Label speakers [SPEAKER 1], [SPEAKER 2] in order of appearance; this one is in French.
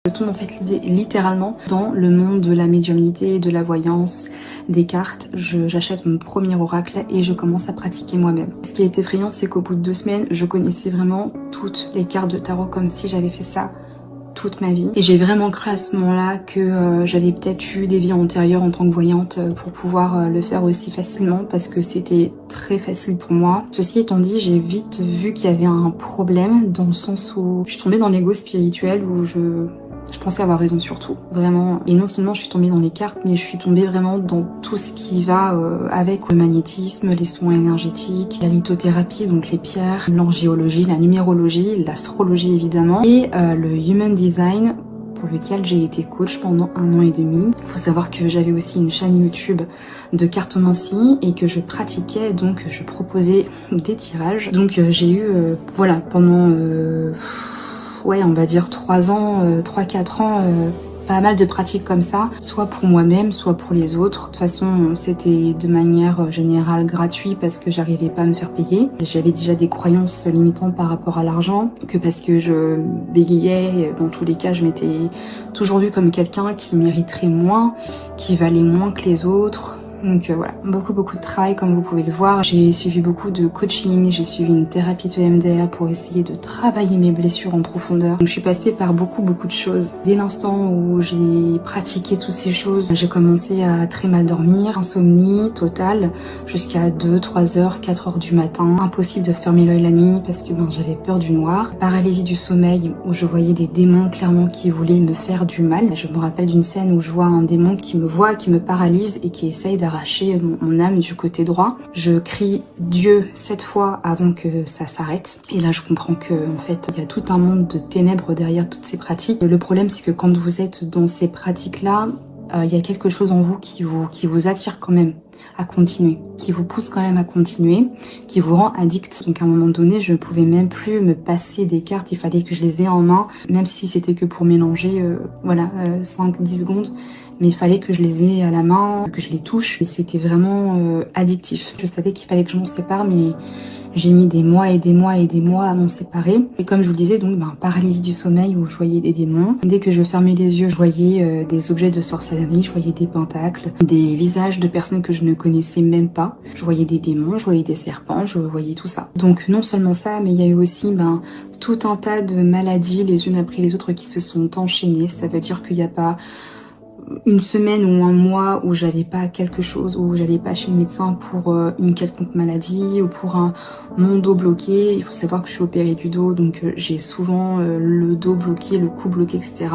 [SPEAKER 1] Je tombe en fait littéralement dans le monde de la médiumnité, de la voyance, des cartes. J'achète mon premier oracle et je commence à pratiquer moi-même. Ce qui est effrayant, c'est qu'au bout de 2 semaines, je connaissais vraiment toutes les cartes de tarot comme si j'avais fait ça toute ma vie. Et j'ai vraiment cru à ce moment-là que j'avais peut-être eu des vies antérieures en tant que voyante pour pouvoir le faire aussi facilement parce que c'était très facile pour moi. Ceci étant dit, j'ai vite vu qu'il y avait un problème dans le sens où je suis tombée dans l'ego spirituel où je pensais avoir raison sur tout, vraiment. Et non seulement je suis tombée dans les cartes, mais je suis tombée vraiment dans tout ce qui va avec le magnétisme, les soins énergétiques, la lithothérapie, donc les pierres, l'angiologie, la numérologie, l'astrologie évidemment, et le human design, pour lequel j'ai été coach pendant 1 an et demi. Il faut savoir que j'avais aussi une chaîne YouTube de cartomancie et que je pratiquais, donc je proposais des tirages. Donc j'ai eu, voilà, pendant... ouais, on va dire 3 ans, 3-4 ans, pas mal de pratiques comme ça, soit pour moi-même, soit pour les autres. De toute façon, c'était de manière générale gratuit parce que j'arrivais pas à me faire payer. J'avais déjà des croyances limitantes par rapport à l'argent, que parce que je bégayais, dans tous les cas, je m'étais toujours vue comme quelqu'un qui mériterait moins, qui valait moins que les autres. Donc voilà, beaucoup de travail comme vous pouvez le voir. J'ai suivi beaucoup de coaching, j'ai suivi une thérapie de EMDR pour essayer de travailler mes blessures en profondeur. Donc je suis passée par beaucoup de choses. Dès l'instant où j'ai pratiqué toutes ces choses, j'ai commencé à très mal dormir, insomnie totale, jusqu'à 2, 3 heures, 4 heures du matin. Impossible de fermer l'œil la nuit parce que j'avais peur du noir. Paralysie du sommeil où je voyais des démons clairement qui voulaient me faire du mal. Je me rappelle d'une scène où je vois un démon qui me voit, qui me paralyse et qui essaye d'arracher mon âme du côté droit. Je crie Dieu 7 fois avant que ça s'arrête. Et là, je comprends que en fait, il y a tout un monde de ténèbres derrière toutes ces pratiques. Le problème, c'est que quand vous êtes dans ces pratiques-là, il y a quelque chose en vous qui vous attire quand même à continuer, qui vous pousse quand même à continuer, qui vous rend addict. Donc à un moment donné, je ne pouvais même plus me passer des cartes, il fallait que je les ai en main, même si c'était que pour mélanger, voilà, 5-10 secondes. Mais il fallait que je les ai à la main, que je les touche. Et c'était vraiment addictif. Je savais qu'il fallait que je m'en sépare, mais j'ai mis des mois et des mois et des mois à m'en séparer. Et comme je vous le disais, donc paralysie du sommeil où je voyais des démons. Dès que je fermais les yeux, je voyais des objets de sorcellerie, je voyais des pentacles, des visages de personnes que je ne connaissais même pas. Je voyais des démons, je voyais des serpents, je voyais tout ça. Donc non seulement ça, mais il y a eu aussi tout un tas de maladies les unes après les autres qui se sont enchaînées. Ça veut dire qu'il n'y a pas une semaine ou un mois où j'avais pas quelque chose, où j'allais pas chez le médecin pour une quelconque maladie ou pour mon dos bloqué. Il faut savoir que je suis opérée du dos, donc j'ai souvent le dos bloqué, le cou bloqué, etc.